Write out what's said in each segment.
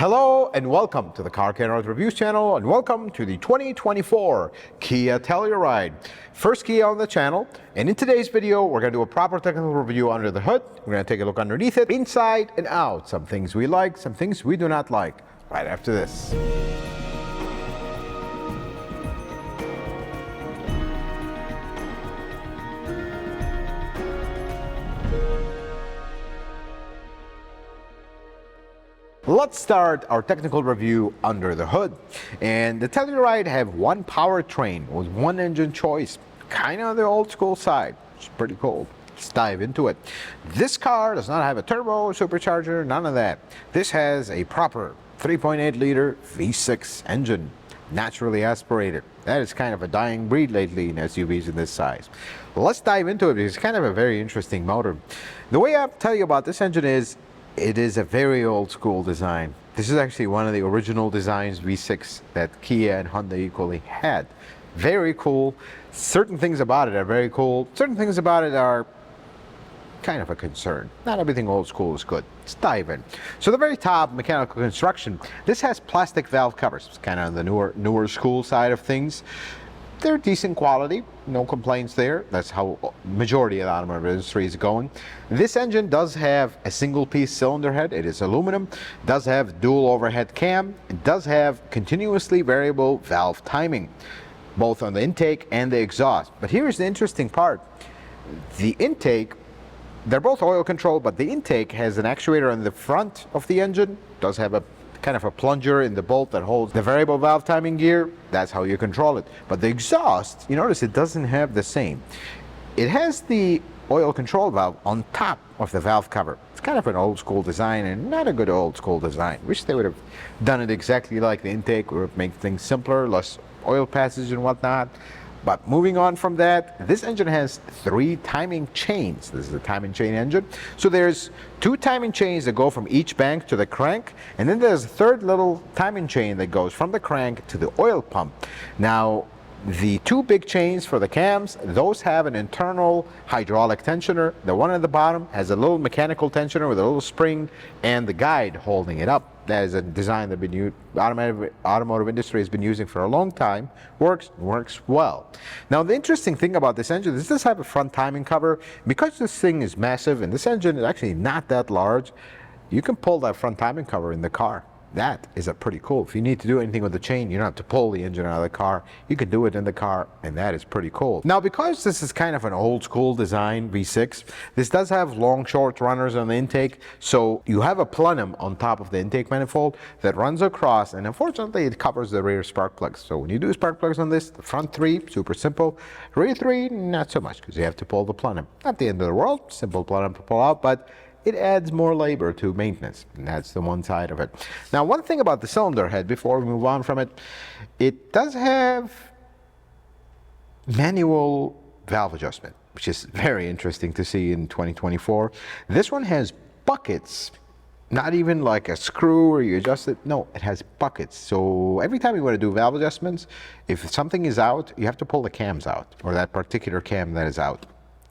Hello and welcome to the Car Care Reviews channel, and welcome to the 2024 Kia Telluride. First Kia on the channel, and in today's video we're going to do a proper technical review under the hood. We're going to take a look underneath it, inside and out. Some things we like, some things we do not like. Right after this. Let's start our technical review under the hood. And the Telluride have one powertrain with one engine choice, kind of on the old school side. It's pretty cool. Let's dive into it. This car does not have a turbo, supercharger, none of that. This has a proper 3.8 liter V6 engine, naturally aspirated. That is kind of a dying breed lately in SUVs in this size. Let's dive into it because it's kind of a very interesting motor. The way I tell you about this engine is, it is a very old school design. This is actually one of the original designs V6 that Kia and Honda equally had. Very cool. Certain things about it are very cool. Certain things about it are kind of a concern. Not everything old school is good. Let's dive in. So the very top, mechanical construction. This has plastic valve covers. It's kind of on the newer school side of things. They're decent quality, no complaints there. That's how majority of the automotive industry is going. This engine does have a single piece cylinder head. It is aluminum, does have dual overhead cam. It does have continuously variable valve timing, both on the intake and the exhaust. But here's the interesting part. The intake, they're both oil controlled, but the intake has an actuator on the front of the engine, does have a kind of a plunger in the bolt that holds the variable valve timing gear. That's how you control it. But the exhaust, you notice it doesn't have the same. It has the oil control valve on top of the valve cover. It's kind of an old school design and not a good old school design. Wish they would have done it exactly like the intake, or make things simpler, less oil passage and whatnot. But moving on from that, this engine has 3 timing chains. This is a timing chain engine. So there's 2 timing chains that go from each bank to the crank, and then there's a third little timing chain that goes from the crank to the oil pump. Now, the 2 big chains for the cams, those have an internal hydraulic tensioner. The one at the bottom has a little mechanical tensioner with a little spring and the guide holding it up. That is a design that the automotive industry has been using for a long time. Works well. Now, the interesting thing about this engine is this have a front timing cover. Because this thing is massive and this engine is actually not that large, you can pull that front timing cover in the car. That is a pretty cool. If you need to do anything with the chain, you don't have to pull the engine out of the car. You can do it in the car, and that is pretty cool. Now, because this is kind of an old school design V6, this does have long short runners on the intake. So you have a plenum on top of the intake manifold that runs across, and unfortunately it covers the rear spark plugs. So when you do spark plugs on this, the front 3, super simple. Rear 3, not so much, because you have to pull the plenum. Not the end of the world, simple plenum to pull out, but it adds more labor to maintenance, and that's the one side of it. Now, one thing about the cylinder head, before we move on from it, it does have manual valve adjustment, which is very interesting to see in 2024. This one has buckets, not even like a screw where you adjust it. No, it has buckets. So every time you want to do valve adjustments, if something is out, you have to pull the cams out, or that particular cam that is out.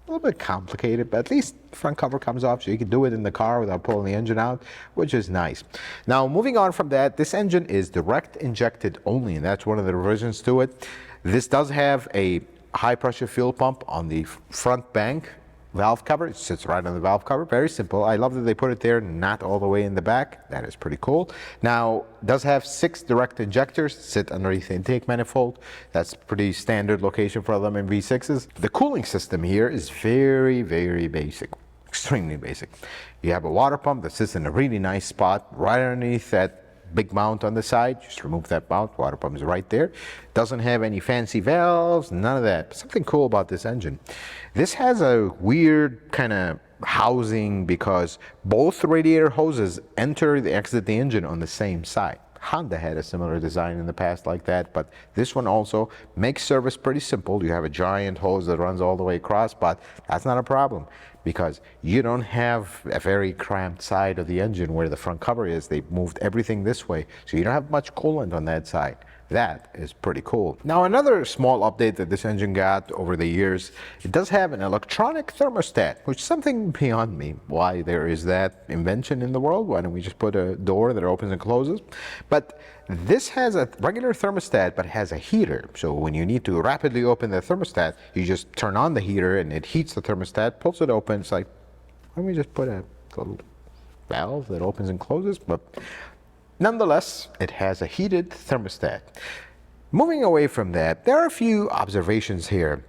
A little bit complicated, but at least the front cover comes off, so you can do it in the car without pulling the engine out, which is nice. Now, moving on from that, this engine is direct injected only, and that's one of the revisions to it. This does have a high pressure fuel pump on the front bank valve cover. It sits right on the valve cover. Very simple. I love that they put it there, not all the way in the back. That is pretty cool. Now, does have 6 direct injectors, sit underneath the intake manifold. That's pretty standard location for them in V6s. The cooling system here is very, very basic. Extremely basic. You have a water pump that sits in a really nice spot right underneath that big mount on the side. Just remove that mount. Water pump is right there. Doesn't have any fancy valves, none of that. But something cool about this engine. This has a weird kind of housing because both radiator hoses enter and exit the engine on the same side. Honda had a similar design in the past like that, but this one also makes service pretty simple. You have a giant hose that runs all the way across, but that's not a problem because you don't have a very cramped side of the engine where the front cover is. They moved everything this way, so you don't have much coolant on that side. That is pretty cool. Now, another small update that this engine got over the years, it does have an electronic thermostat, which is something beyond me why there is that invention in the world. Why don't we just put a door that opens and closes? But this has a regular thermostat, but has a heater. So when you need to rapidly open the thermostat, you just turn on the heater and it heats the thermostat, pulls it open. It's like, why don't we just put a little valve that opens and closes? But nonetheless, it has a heated thermostat. Moving away from that, there are a few observations here.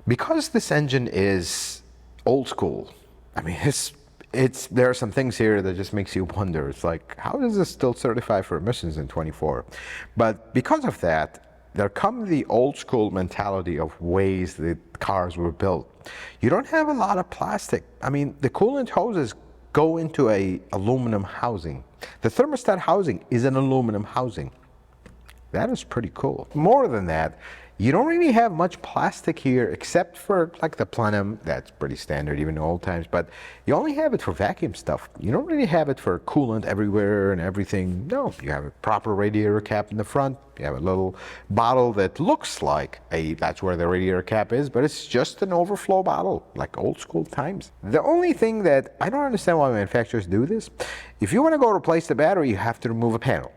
Because this engine is old school, I mean, there are some things here that just makes you wonder. It's like, how is this still certified for emissions in 24? But because of that, there comes the old school mentality of ways that cars were built. You don't have a lot of plastic. I mean, the coolant hoses go into a aluminum housing. The thermostat housing is an aluminum housing. That is pretty cool. More than that, you don't really have much plastic here except for like the plenum. That's pretty standard even in old times, but you only have it for vacuum stuff. You don't really have it for coolant everywhere and everything. No, you have a proper radiator cap in the front. You have a little bottle that looks like that's where the radiator cap is, but it's just an overflow bottle, like old school times. The only thing that I don't understand why manufacturers do this, if you want to go replace the battery, you have to remove a panel.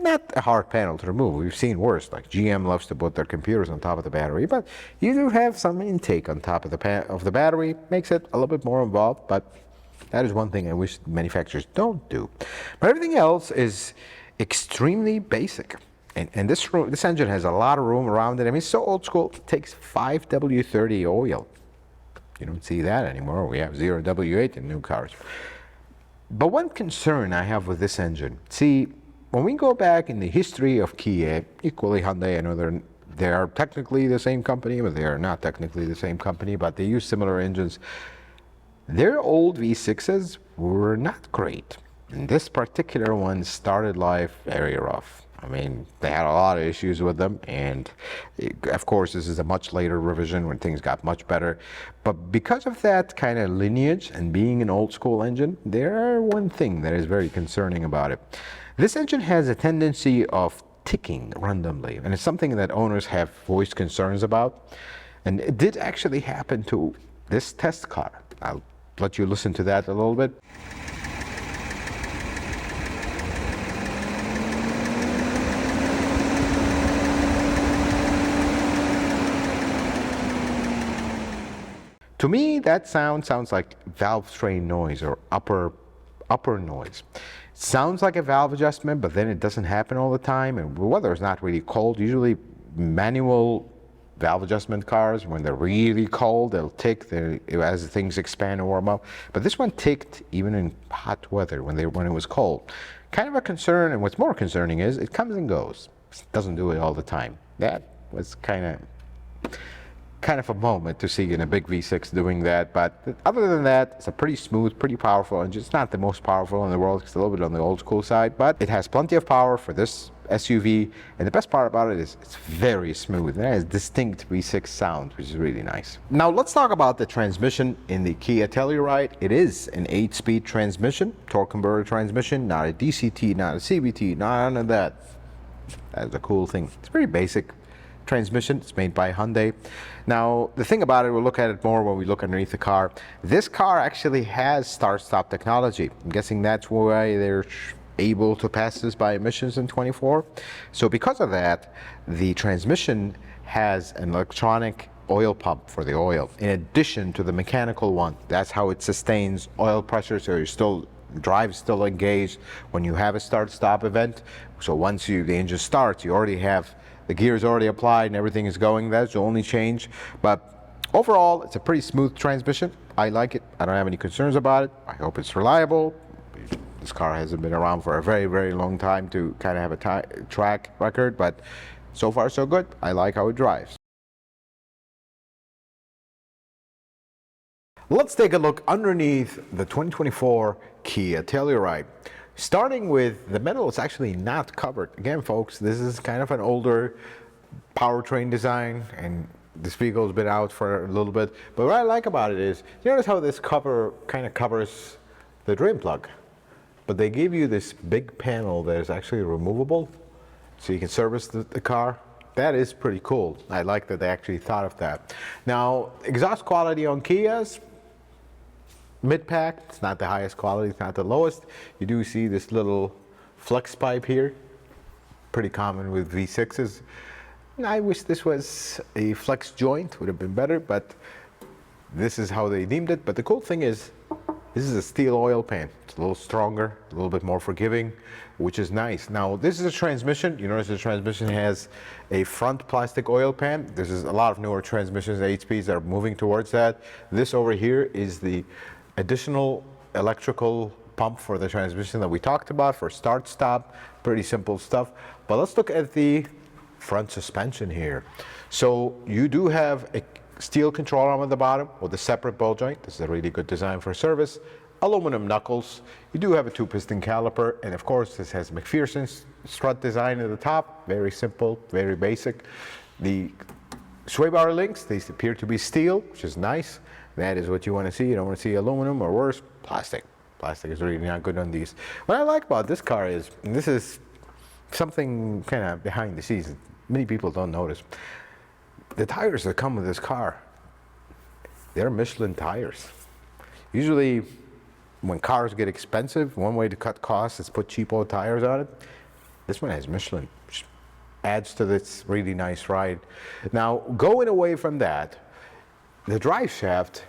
Not a hard panel to remove. We've seen worse, like GM loves to put their computers on top of the battery, but you do have some intake on top of the battery. Makes it a little bit more involved, but that is one thing I wish manufacturers don't do. But everything else is extremely basic. And this engine has a lot of room around it. I mean, it's so old school, it takes 5W30 oil. You don't see that anymore. We have 0W8 in new cars. But one concern I have with this engine, see, when we go back in the history of Kia, equally Hyundai, I know they are technically the same company, but they are not technically the same company, but they use similar engines. Their old V6s were not great. And this particular one started life very rough. I mean, they had a lot of issues with them, and of course this is a much later revision when things got much better. But because of that kind of lineage and being an old school engine, there are one thing that is very concerning about it. This engine has a tendency of ticking randomly, and it's something that owners have voiced concerns about. And it did actually happen to this test car. I'll let you listen to that a little bit. To me, that sounds like valve strain noise or upper noise. Sounds like a valve adjustment, but then it doesn't happen all the time. And weather is not really cold. Usually manual valve adjustment cars, when they're really cold, they'll tick as things expand and warm up. But this one ticked even in hot weather when it was cold. Kind of a concern, and what's more concerning is it comes and goes. It doesn't do it all the time. That was kind of a moment to see in a big V6 doing that, but other than that, it's a pretty smooth, pretty powerful engine. It's not the most powerful in the world, it's a little bit on the old school side, but it has plenty of power for this SUV, and the best part about it is it's very smooth. It has distinct V6 sound, which is really nice. Now let's talk about the transmission in the Kia Telluride. It is an 8-speed transmission, torque converter transmission, not a DCT, not a CVT, none of that. That's a cool thing. It's pretty basic transmission. It's made by Hyundai. Now, the thing about it, we'll look at it more when we look underneath the car. This car actually has start-stop technology. I'm guessing that's why they're able to pass this by emissions in 24. So because of that, the transmission has an electronic oil pump for the oil, in addition to the mechanical one. That's how it sustains oil pressure, so the drive is still engaged when you have a start-stop event. So once the engine starts, you already have the gears already applied and everything is going. That's the only change. But overall, it's a pretty smooth transmission. I like it. I don't have any concerns about it. I hope it's reliable. This car hasn't been around for a very, very long time to kind of have a track record, but so far so good. I like how it drives. Let's take a look underneath the 2024 Kia Telluride. Starting with the metal, it's actually not covered. Again, folks, this is kind of an older powertrain design, and this vehicle has been out for a little bit. But what I like about it is, you notice how this cover kind of covers the drain plug, but they give you this big panel that is actually removable, so you can service the car. That is pretty cool. I like that they actually thought of that. Now, exhaust quality on Kias, mid-pack. It's not the highest quality, it's not the lowest. You do see this little flex pipe here, pretty common with V6s. I wish this was a flex joint, would have been better, but this is how they deemed it. But the cool thing is, this is a steel oil pan. It's a little stronger, a little bit more forgiving, which is nice. Now, this is a transmission. You notice the transmission has a front plastic oil pan. This is a lot of newer transmissions, 8-speeds, that are moving towards that. This over here is the additional electrical pump for the transmission that we talked about for start-stop. Pretty simple stuff. But let's look at the front suspension here. So you do have a steel control arm at the bottom with a separate ball joint. This is a really good design for service. Aluminum knuckles. You do have a 2-piston caliper, and of course this has McPherson's strut design at the top. Very simple, very basic. The sway bar links, they appear to be steel, which is nice. That is what you want to see. You don't want to see aluminum, or worse, plastic. Plastic is really not good on these. What I like about this car is, and this is something kind of behind the scenes, many people don't notice. The tires that come with this car, they're Michelin tires. Usually, when cars get expensive, one way to cut costs is put cheapo tires on it. This one has Michelin, which adds to this really nice ride. Now, going away from that, the drive shaft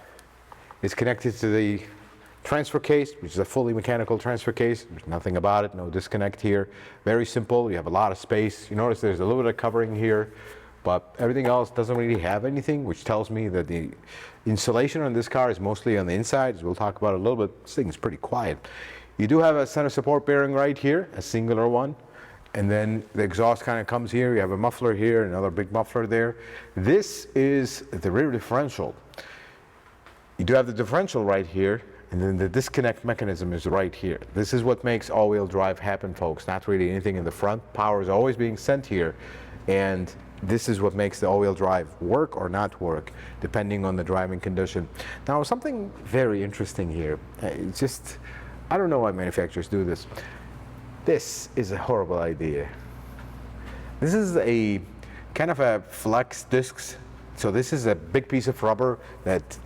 is connected to the transfer case, which is a fully mechanical transfer case. There's nothing about it, no disconnect here. Very simple, you have a lot of space. You notice there's a little bit of covering here, but everything else doesn't really have anything, which tells me that the insulation on this car is mostly on the inside. As we'll talk about it a little bit, this thing is pretty quiet. You do have a center support bearing right here, a singular one, and then the exhaust kind of comes here. You have a muffler here, another big muffler there. This is the rear differential. You do have the differential right here, and then the disconnect mechanism is right here. This is what makes all-wheel drive happen, folks. Not really anything in the front. Power is always being sent here, and this is what makes the all-wheel drive work or not work, depending on the driving condition. Now, something very interesting here. It's just, I don't know why manufacturers do this. This is a horrible idea. This is a kind of a flex discs. So this is a big piece of rubber that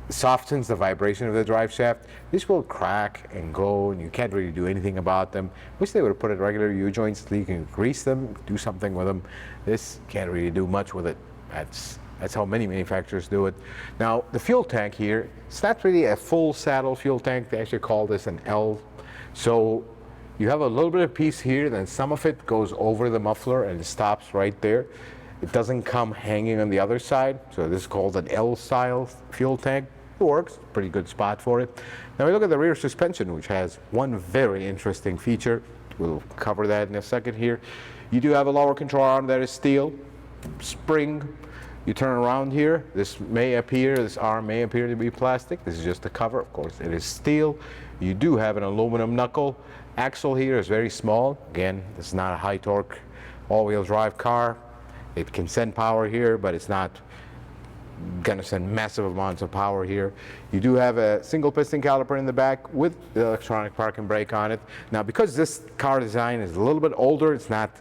softens the vibration of the drive shaft. This will crack and go, and you can't really do anything about them. Wish they would have put it regular U-joints so you can grease them, do something with them. This can't really do much with it. That's how many manufacturers do it. Now, the fuel tank here, it's not really a full saddle fuel tank. They actually call this an L. So you have a little bit of piece here, then some of it goes over the muffler and it stops right there. It doesn't come hanging on the other side. So this is called an L-style fuel tank. It works, pretty good spot for it. Now we look at the rear suspension, which has one very interesting feature. We'll cover that in a second here. You do have a lower control arm that is steel, spring. You turn around here, this arm may appear to be plastic. This is just a cover, of course, it is steel. You do have an aluminum knuckle. Axle here is very small. Again, this is not a high torque all-wheel drive car. It can send power here, but it's not gonna send massive amounts of power here. You do have a single piston caliper in the back with the electronic park and brake on it. Now, because this car design is a little bit older, it's not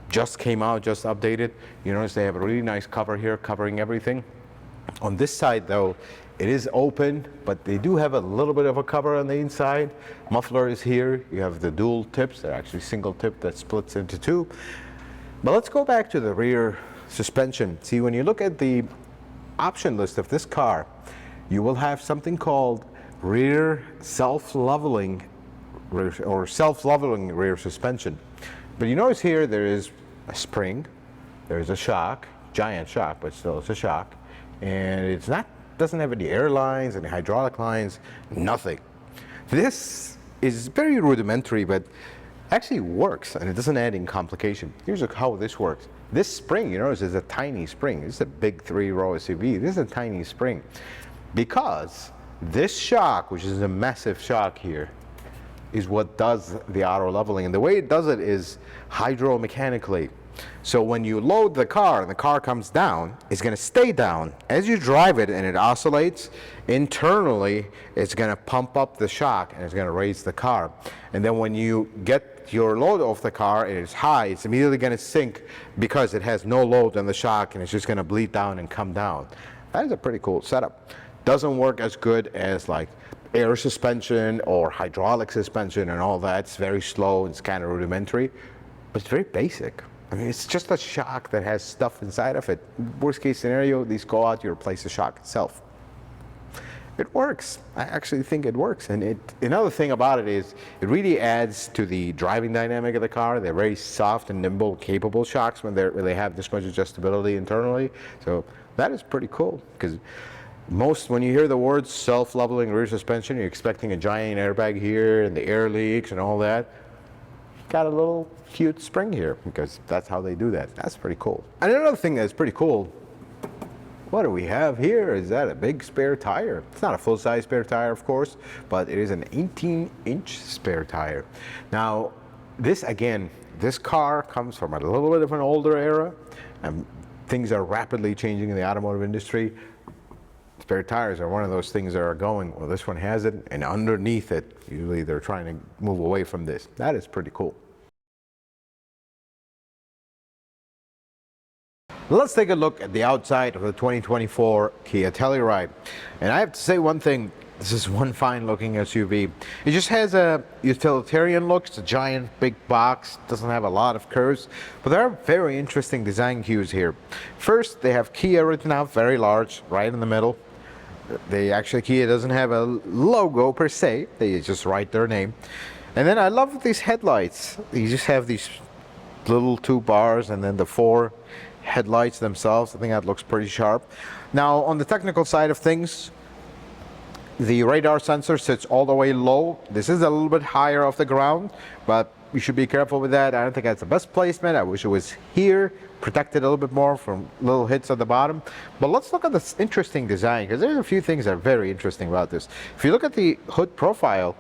just came out, just updated. You notice they have a really nice cover here covering everything. On this side though, it is open, but they do have a little bit of a cover on the inside. Muffler is here. You have the dual tips. They're actually single tip that splits into two. But let's go back to the rear suspension. See, when you look at the option list of this car, you will have something called rear self-leveling or self-leveling rear suspension. But you notice here there is a spring, there is a shock, giant shock, but still it's a shock, and it's not, doesn't have any air lines, any hydraulic lines, nothing. This is very rudimentary, but actually works, and it doesn't add in complication. Here's how this works. This spring, you notice, is a tiny spring. This is a big 3-row SUV. This is a tiny spring. Because this shock, which is a massive shock here, is what does the auto leveling. And the way it does it is hydromechanically. So when you load the car and the car comes down, it's going to stay down. As you drive it and it oscillates, internally it's going to pump up the shock and it's going to raise the car. And then when you get your load off the car and it's high, it's immediately going to sink because it has no load on the shock, and it's just going to bleed down and come down. That is a pretty cool setup. Doesn't work as good as like air suspension or hydraulic suspension and all that. It's very slow, it's kind of rudimentary, but it's very basic. I mean, it's just a shock that has stuff inside of it. Worst case scenario, these go out, you replace the shock itself. It works. I actually think it works. And another thing about it is it really adds to the driving dynamic of the car. They're very soft and nimble, capable shocks when they have this much adjustability internally. So that is pretty cool, because when you hear the words self-leveling rear suspension, you're expecting a giant airbag here and the air leaks and all that. Got a little cute spring here, because that's how they do that. That's pretty cool. And another thing that's pretty cool, what do we have here? Is that a big spare tire? It's not a full-size spare tire, of course, but it is an 18-inch spare tire. Now, this car comes from a little bit of an older era, and things are rapidly changing in the automotive industry. Spare tires are one of those things that are going, well, this one has it, and underneath it, usually they're trying to move away from this. That is pretty cool. Let's take a look at the outside of the 2024 Kia Telluride. And I have to say one thing, this is one fine looking SUV. It just has a utilitarian look. It's a giant big box, doesn't have a lot of curves, but there are very interesting design cues here. First, they have Kia written out very large, right in the middle. Kia doesn't have a logo per se, they just write their name. And then I love these headlights. You just have these little 2 bars and then the 4 headlights themselves. I think that looks pretty sharp. Now, on the technical side of things, the radar sensor sits all the way low. This is a little bit higher off the ground, but you should be careful with that. I don't think that's the best placement. I wish it was here, protected a little bit more from little hits at the bottom. But let's look at this interesting design, because there's a few things that are very interesting about this. If you look at the hood profile,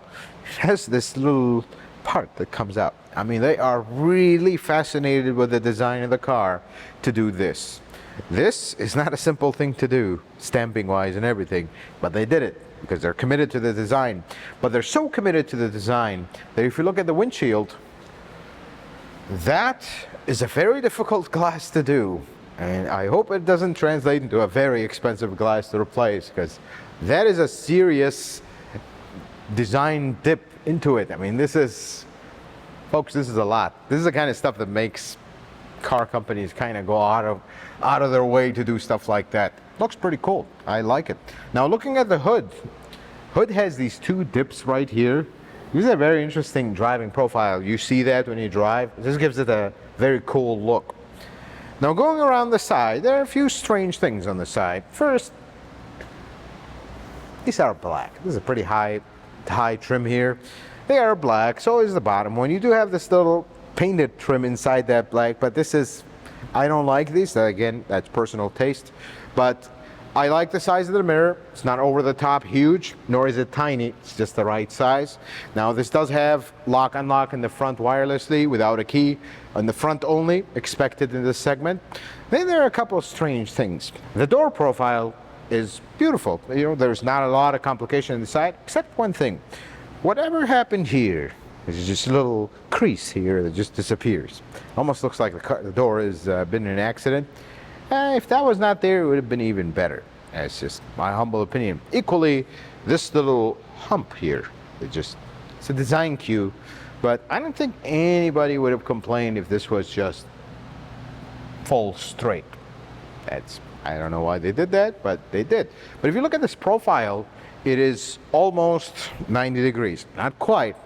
it has this little part that comes out. I mean, they are really fascinated with the design of the car to do this. This is not a simple thing to do, stamping wise and everything, but they did it because they're committed to the design. But they're so committed to the design that if you look at the windshield, that is a very difficult glass to do. And I hope it doesn't translate into a very expensive glass to replace, because that is a serious design dip into it. I mean, folks, this is a lot. This is the kind of stuff that makes car companies kind of go out of their way to do stuff like that. Looks pretty cool. I like it. Now, looking at the hood has these 2 dips right here. This is a very interesting driving profile. You see that when you drive. This gives it a very cool look. Now, going around the side, there are a few strange things on the side. First, these are black. This is a pretty high trim here. They are black, so is the bottom one. You do have this little painted trim inside that black, but I don't like these. Again, that's personal taste. But I like the size of the mirror. It's not over the top huge, nor is it tiny. It's just the right size. Now, this does have lock unlock in the front wirelessly without a key. On the front only, expected in this segment. Then there are a couple of strange things. The door profile is beautiful. You know, there's not a lot of complication in the side, except one thing. Whatever happened here, there's just a little crease here that just disappears. Almost looks like the door has been in an accident. If that was not there, it would have been even better. That's just my humble opinion. Equally, this little hump here, it's a design cue, but I don't think anybody would have complained if this was just full straight. I don't know why they did that, but they did. But if you look at this profile, it is almost 90 degrees. Not quite,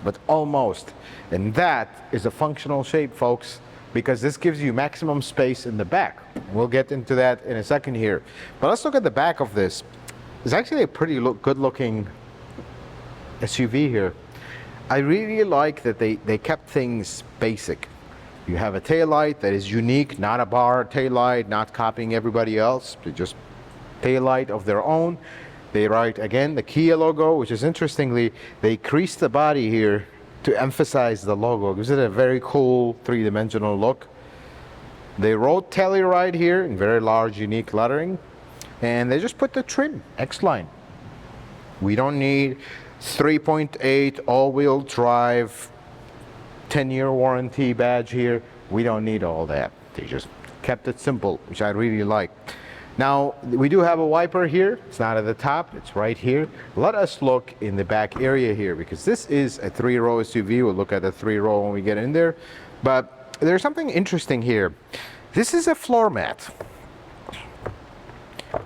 but almost. And that is a functional shape, folks, because this gives you maximum space in the back. We'll get into that in a second here. But let's look at the back of this. It's actually a pretty good looking SUV here. I really like that they kept things basic. You have a taillight that is unique, not a bar taillight, not copying everybody else. They just taillight of their own. They write, again, the Kia logo, which is interestingly, they creased the body here to emphasize the logo. Gives it a very cool 3-dimensional look. They wrote Telluride here in very large, unique lettering, and they just put the trim, X-Line. We don't need 3.8 all-wheel drive, 10-year warranty badge here. We don't need all that. They just kept it simple, which I really like. Now, we do have a wiper here. It's not at the top, it's right here. Let us look in the back area here, because this is a 3-row SUV. We'll look at the 3-row when we get in there. But there's something interesting here. This is a floor mat.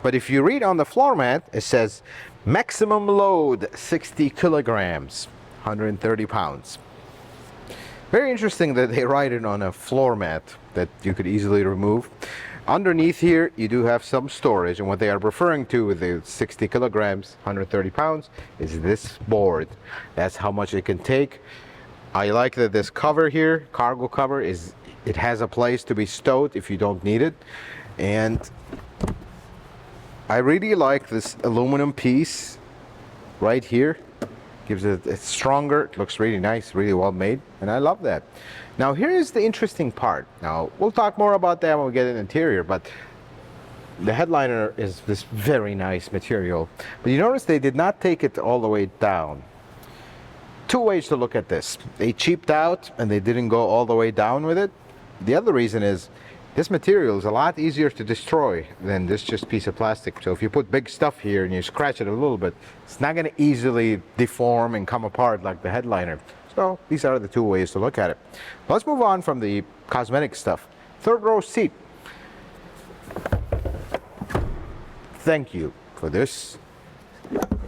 But if you read on the floor mat, it says maximum load 60 kilograms, 130 pounds. Very interesting that they write it on a floor mat that you could easily remove. Underneath here, you do have some storage, and what they are referring to with the 60 kilograms, 130 pounds, is this board. That's how much it can take. I like that this cover here, cargo cover, it has a place to be stowed if you don't need it. And I really like this aluminum piece right here. Gives it, it's stronger, it looks really nice, really well made, and I love that. Now here's the interesting part. Now we'll talk more about that when we get in the interior, but the headliner is this very nice material. But you notice they did not take it all the way down. Two ways to look at this. They cheaped out and they didn't go all the way down with it. The other reason is this material is a lot easier to destroy than this just piece of plastic. So if you put big stuff here and you scratch it a little bit, it's not going to easily deform and come apart like the headliner. So these are the two ways to look at it. Let's move on from the cosmetic stuff. Third row seat. Thank you for this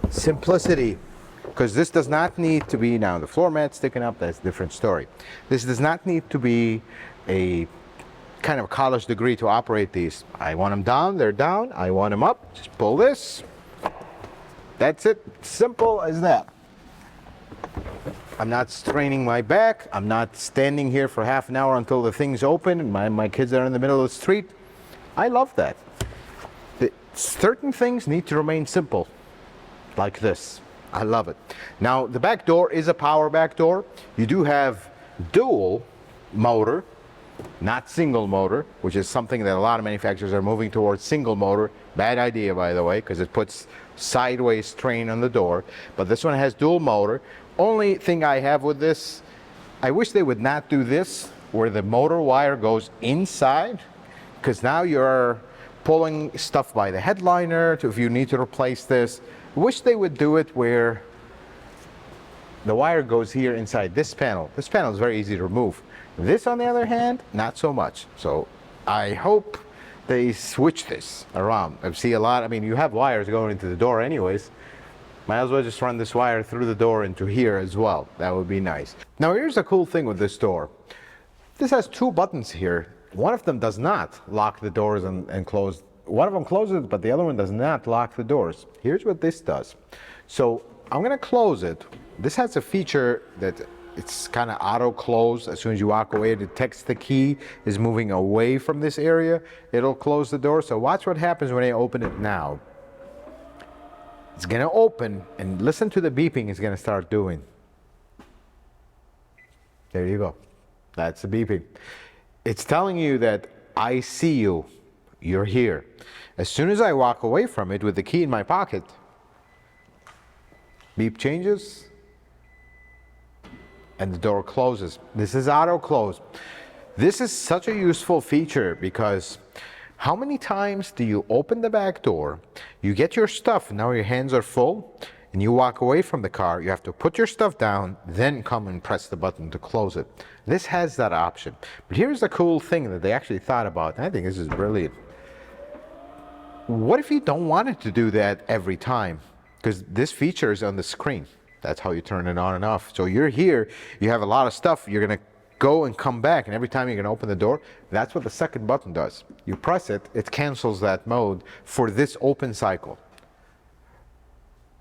simplicity, because this does not need to be, now the floor mat sticking up, that's a different story. This does not need to be a kind of college degree to operate these. I want them down, they're down. I want them up, just pull this. That's it, simple as that. I'm not straining my back. I'm not standing here for half an hour until the thing's open and my kids are in the middle of the street. I love that. Certain things need to remain simple, like this. I love it. Now, the back door is a power back door. You do have dual motor, not single motor, which is something that a lot of manufacturers are moving towards single motor. Bad idea, by the way, because it puts sideways strain on the door. But this one has dual motor. Only thing I have with this, I wish they would not do this where the motor wire goes inside, because now you're pulling stuff by the headliner if you need to replace this. I wish they would do it where the wire goes here inside this panel. This panel is very easy to remove. This, on the other hand, not so much. So I hope they switch this around. I see a lot, I mean, you have wires going into the door anyways. Might as well just run this wire through the door into here as well. That would be nice. Now here's the cool thing with this door. This has two buttons here. One of them does not lock the doors and close. One of them closes it, but the other one does not lock the doors. Here's what this does. So I'm gonna close it. This has a feature that it's kind of auto close. As soon as you walk away, it detects the key is moving away from this area. It'll close the door. So watch what happens when I open it now. It's gonna open, and listen to the beeping it's gonna start doing. There you go. That's the beeping. It's telling you that I see you. You're here. As soon as I walk away from it with the key in my pocket, beep changes, and the door closes. This is auto close. This is such a useful feature because how many times do you open the back door, you get your stuff, now your hands are full, and you walk away from the car, you have to put your stuff down, then come and press the button to close it. This has that option. But here's the cool thing that they actually thought about, and I think this is brilliant. What if you don't want it to do that every time? Because this feature is on the screen. That's how you turn it on and off. So you're here, you have a lot of stuff, you're gonna go and come back, and every time you're gonna open the door, that's what the second button does. You press it, it cancels that mode for this open cycle.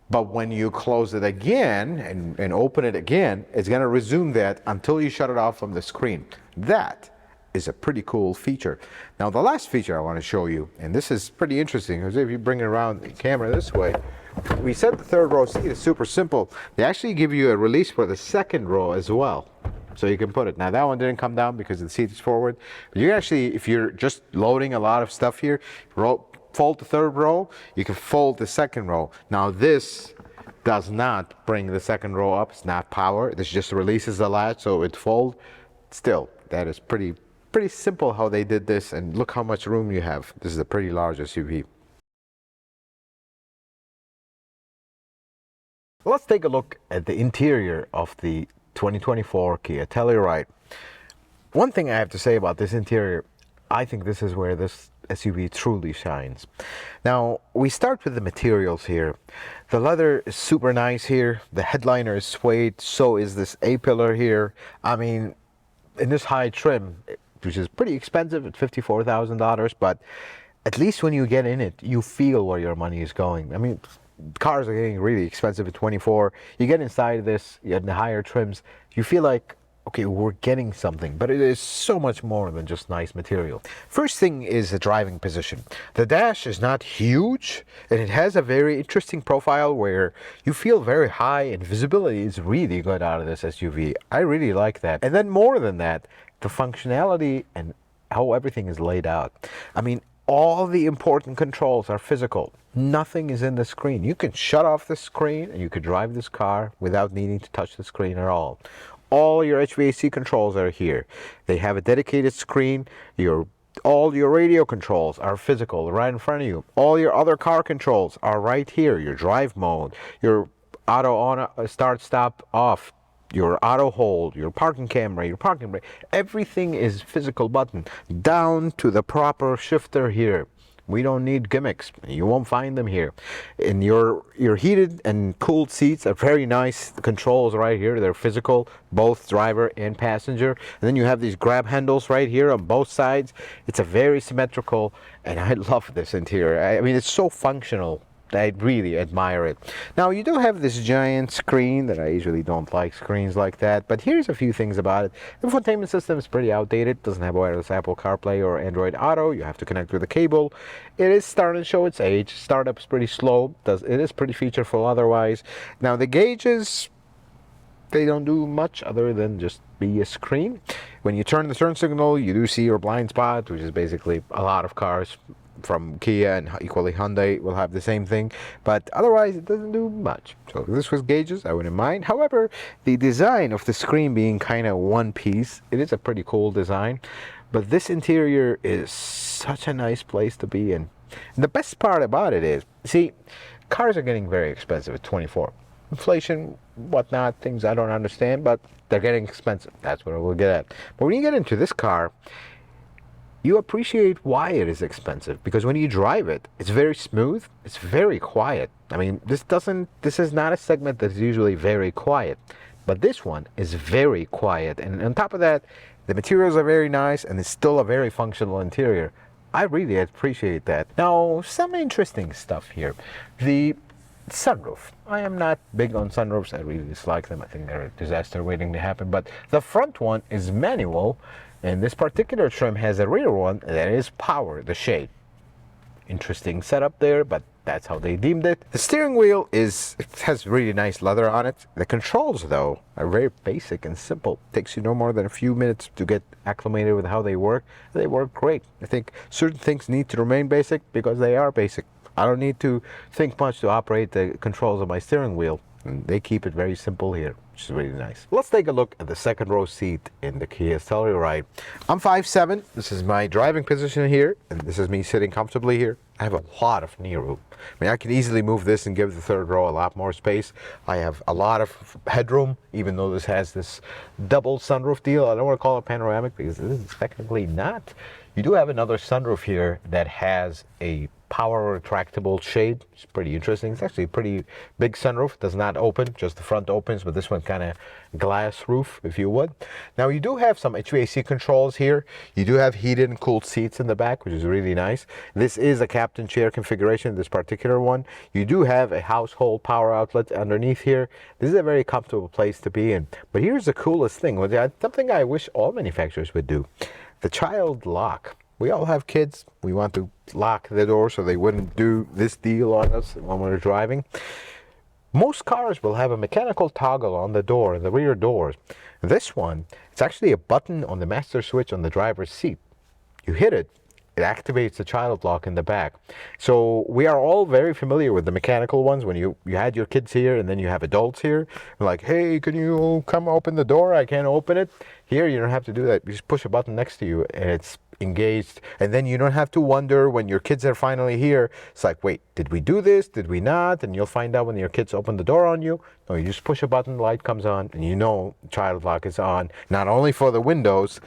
But when you close it again and open it again, it's gonna resume that until you shut it off from the screen. That is a pretty cool feature. Now the last feature I want to show you, and this is pretty interesting, because if you bring it around the camera this way, we said the third row seat is super simple. They actually give you a release for the second row as well. so you can put it. Now that one didn't come down because the seat is forward. But you actually, if you're just loading a lot of stuff here, fold the third row, you can fold the second row. Now this does not bring the second row up. It's not power. This just releases the latch so it folds. Still, that is pretty simple how they did this, and look how much room you have. This is a pretty large SUV. Let's take a look at the interior of the 2024 Kia Telluride. One thing I have to say about this interior, I think this is where this SUV truly shines. Now, we start with the materials here. The leather is super nice here. The headliner is suede, so is this A-pillar here. I mean, in this high trim, which is pretty expensive at $54,000, but at least when you get in it, you feel where your money is going. I mean, cars are getting really expensive at 24. You get inside this, you get the higher trims, you feel like, okay, we're getting something, but it is so much more than just nice material. First thing is the driving position. The dash is not huge, and it has a very interesting profile where you feel very high, and visibility is really good out of this SUV. I really like that. And then more than that, the functionality and how everything is laid out. I mean, all the important controls are physical. Nothing is in the screen. You can shut off the screen and you could drive this car without needing to touch the screen at all. All your HVAC controls are here. They have a dedicated screen. All your radio controls are physical, right in front of you. All your other car controls are right here. Your drive mode, your auto on, start, stop, off, your auto hold, your parking camera, your parking brake. Everything is physical button, down to the proper shifter here. We don't need gimmicks. You won't find them here. And your heated and cooled seats are very nice. The controls right here, they're physical, both driver and passenger. And then you have these grab handles right here on both sides. It's a very symmetrical, and I love this interior. I mean, it's so functional. I really admire it. Now, you do have this giant screen that I usually don't like screens like that, but here's a few things about it. The infotainment system is pretty outdated. Doesn't have wireless Apple CarPlay or Android Auto. You have to connect with a cable. It is starting to show its age. Startup is pretty slow. It is pretty featureful otherwise. Now, the gauges, they don't do much other than just be a screen. When you turn the turn signal, you do see your blind spot, which is basically a lot of cars from Kia and equally Hyundai will have the same thing, but otherwise it doesn't do much. So this was gauges, I wouldn't mind. However, the design of the screen being kind of one piece, it is a pretty cool design, but this interior is such a nice place to be in. And the best part about it is, see, cars are getting very expensive at 24. Inflation, whatnot, things I don't understand, but they're getting expensive. That's what we'll get at. But when you get into this car, you appreciate why it is expensive, because when you drive it, it's very smooth, it's very quiet. I mean, this is not a segment that's usually very quiet, but this one is very quiet. And on top of that, the materials are very nice, and it's still a very functional interior. I really appreciate that. Now, some interesting stuff here. The sunroof. I am not big on sunroofs. I really dislike them. I think they're a disaster waiting to happen. But the front one is manual, and this particular trim has a rear one that is power, the shade. Interesting setup there, but that's how they deemed it. The steering wheel it has really nice leather on it. The controls, though, are very basic and simple. Takes you no more than a few minutes to get acclimated with how they work. They work great. I think certain things need to remain basic because they are basic. I don't need to think much to operate the controls of my steering wheel. And they keep it very simple here, which is really nice. Let's take a look at the second row seat in the Kia Telluride. I'm 5'7". This is my driving position here, and this is me sitting comfortably here. I have a lot of knee room. I mean, I can easily move this and give the third row a lot more space. I have a lot of headroom, even though this has this double sunroof deal. I don't want to call it panoramic because this is technically not. You do have another sunroof here that has a power retractable shade. It's pretty interesting. It's actually a pretty big sunroof. It does not open, just the front opens, but this one kind of glass roof, if you would. Now, you do have some HVAC controls here. You do have heated and cooled seats in the back, which is really nice. This is a captain chair configuration, this particular one. You do have a household power outlet underneath here. This is a very comfortable place to be in. But here's the coolest thing, something I wish all manufacturers would do. The child lock. We all have kids. We want to lock the door so they wouldn't do this deal on us when we're driving. Most cars will have a mechanical toggle on the door in the rear doors. This one, it's actually a button on the master switch on the driver's seat. You hit it, it activates the child lock in the back. So we are all very familiar with the mechanical ones when you had your kids here and then you have adults here. Like, hey, can you come open the door? I can't open it. Here, you don't have to do that. You just push a button next to you and it's engaged, and then you don't have to wonder when your kids are finally here. It's like, wait, did we do this? Did we not? And you'll find out when your kids open the door on you. No, you just push a button, the light comes on, and you know child lock is on, not only for the windows,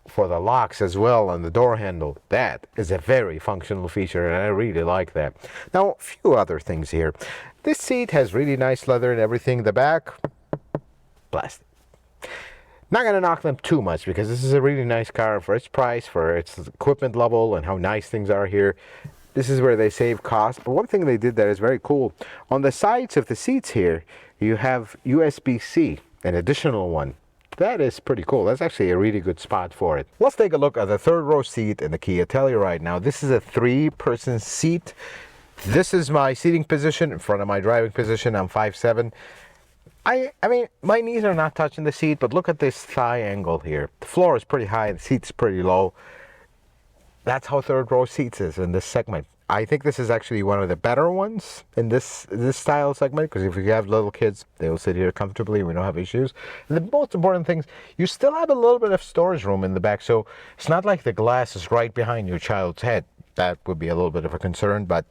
for the locks as well on the door handle. That is a very functional feature, and I really like that. Now, a few other things here. This seat has really nice leather and everything. The back, plastic. Not going to knock them too much because this is a really nice car for its price, for its equipment level, and how nice things are here. This is where they save cost. But one thing they did that is very cool. On the sides of the seats here, you have USB-C, an additional one. That is pretty cool. That's actually a really good spot for it. Let's take a look at the third row seat in the Kia Telluride. Now, this is a 3-person seat. This is my seating position in front of my driving position. I'm 5'7". I mean, my knees are not touching the seat, but look at this thigh angle here. The floor is pretty high, the seat's pretty low. That's how third row seats is in this segment. I think this is actually one of the better ones in this style segment, because if you have little kids, they will sit here comfortably. We don't have issues. And the most important thing is you still have a little bit of storage room in the back, so it's not like the glass is right behind your child's head. That would be a little bit of a concern, but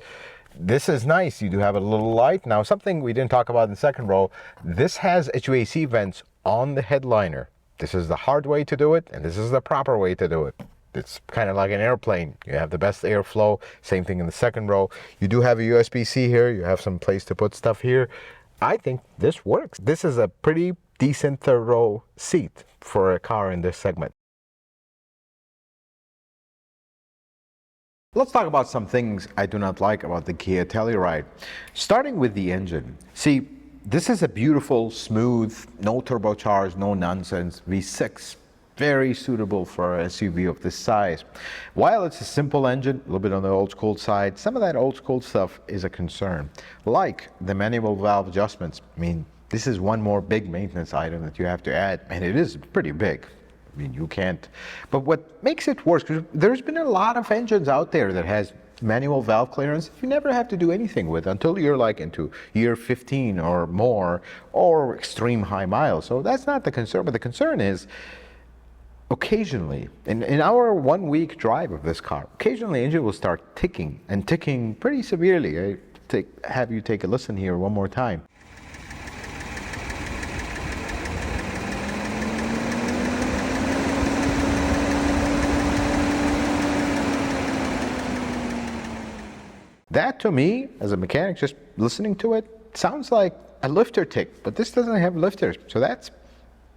this is nice. You do have a little light. Now, something we didn't talk about in the second row, this has HVAC vents on the headliner. This is the hard way to do it, and this is the proper way to do it. It's kind of like an airplane. You have the best airflow. Same thing in the second row. You do have a USB-C here. You have some place to put stuff here. I think this works. This is a pretty decent third row seat for a car in this segment. Let's talk about some things I do not like about the Kia Telluride. Starting with the engine. See, this is a beautiful, smooth, no turbocharged, no nonsense V6. Very suitable for an SUV of this size. While it's a simple engine, a little bit on the old school side, some of that old school stuff is a concern. Like the manual valve adjustments. I mean, this is one more big maintenance item that you have to add, and it is pretty big. I mean, you can't. But what makes it worse, because there's been a lot of engines out there that has manual valve clearance you never have to do anything with until you're like into year 15 or more, or extreme high miles. So that's not the concern, but the concern is occasionally, in our 1 week drive of this car, occasionally the engine will start ticking, and ticking pretty severely. Have you take a listen here one more time. That, to me, as a mechanic, just listening to it, sounds like a lifter tick, but this doesn't have lifters, so that's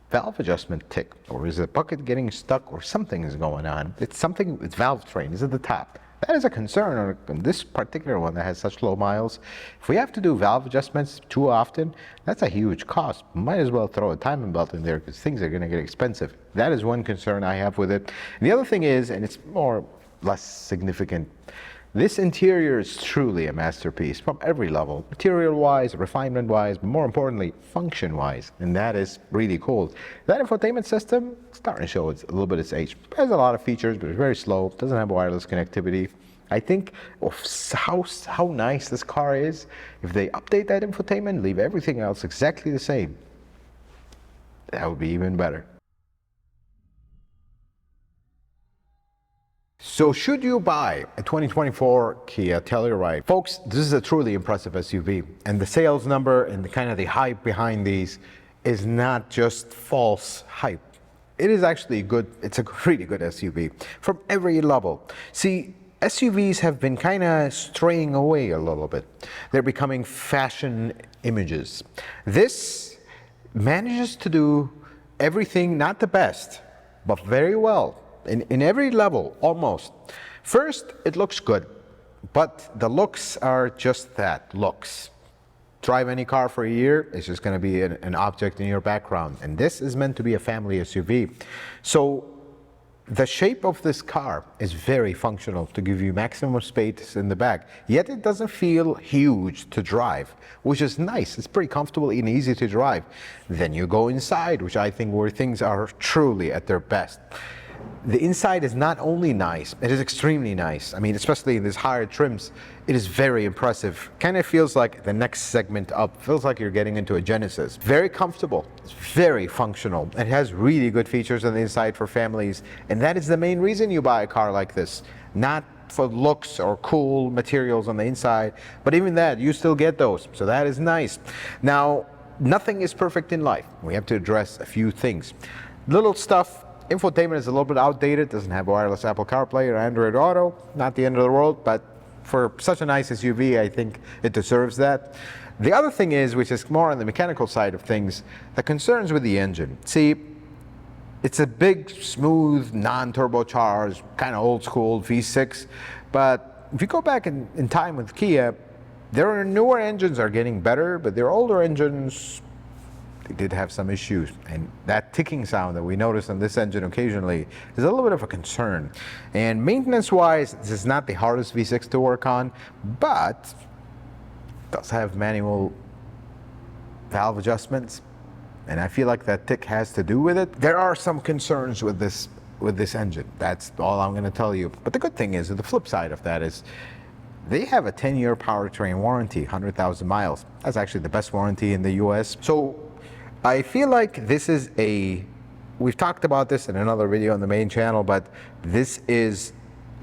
valve adjustment tick, or is the bucket getting stuck, or something is going on. It's something, it's valve train, is at the top. That is a concern on this particular one that has such low miles. If we have to do valve adjustments too often, that's a huge cost. Might as well throw a timing belt in there because things are going to get expensive. That is one concern I have with it. And the other thing is, and it's more less significant, this interior is truly a masterpiece from every level, material-wise, refinement-wise, but more importantly, function-wise, and that is really cool. That infotainment system is starting to show it's a little bit its age. It has a lot of features, but it's very slow, doesn't have wireless connectivity. I think of how nice this car is. If they update that infotainment, leave everything else exactly the same, that would be even better. So should you buy a 2024 Kia Telluride? Folks, this is a truly impressive SUV, and the sales number and the hype behind these is not just false hype. It is actually good. It's a really good SUV from every level. See, SUVs have been kind of straying away a little bit. They're becoming fashion images. This manages to do everything, not the best, but very well. In every level, almost. First, it looks good, but the looks are just that, looks. Drive any car for a year, it's just going to be an object in your background. And this is meant to be a family SUV. So The shape of this car is very functional to give you maximum space in the back, yet it doesn't feel huge to drive, which is nice. It's pretty comfortable and easy to drive. Then you go inside, which I think where things are truly at their best. The inside is not only nice, it is extremely nice. I mean, especially in these higher trims, it is very impressive. Kind of feels like the next segment up. Feels like you're getting into a Genesis. Very comfortable, it's very functional. It has really good features on the inside for families, and that is the main reason you buy a car like this. Not for looks or cool materials on the inside, but even that, you still get those, so that is nice. Now, nothing is perfect in life. We have to address a few things. Little stuff. Infotainment is a little bit outdated, doesn't have wireless Apple CarPlay or Android Auto. Not the end of the world, but for such a nice SUV, I think it deserves that. The other thing is, which is more on the mechanical side of things, the concerns with the engine. See, it's a big, smooth, non-turbocharged, kind of old school V6, but if you go back in time with Kia, their newer engines are getting better, but their older engines, they did have some issues, and that ticking sound that we notice on this engine occasionally is a little bit of a concern. And maintenance-wise, this is not the hardest V6 to work on, but it does have manual valve adjustments, and I feel like that tick has to do with it. There are some concerns with this engine. That's all I'm going to tell you. But the good thing is, the flip side of that is, they have a 10-year powertrain warranty, 100,000 miles. That's actually the best warranty in the US. So I feel like this is we've talked about this in another video on the main channel, but this is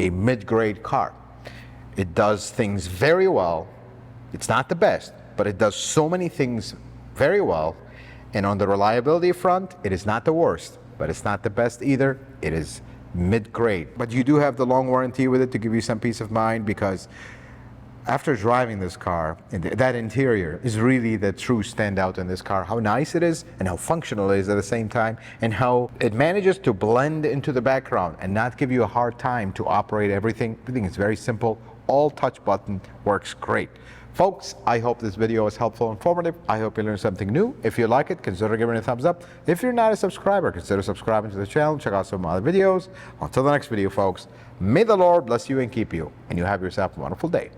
a mid-grade car. It does things very well. It's not the best, but it does so many things very well. And on the reliability front, it is not the worst, but it's not the best either. It is mid-grade. But you do have the long warranty with it to give you some peace of mind, because after driving this car, that interior is really the true standout in this car. How nice it is and how functional it is at the same time, and how it manages to blend into the background and not give you a hard time to operate everything. Everything is very simple. All touch button works great. Folks, I hope this video was helpful and informative. I hope you learned something new. If you like it, consider giving it a thumbs up. If you're not a subscriber, consider subscribing to the channel. Check out some other videos. Until the next video, folks, may the Lord bless you and keep you, and you have yourself a wonderful day.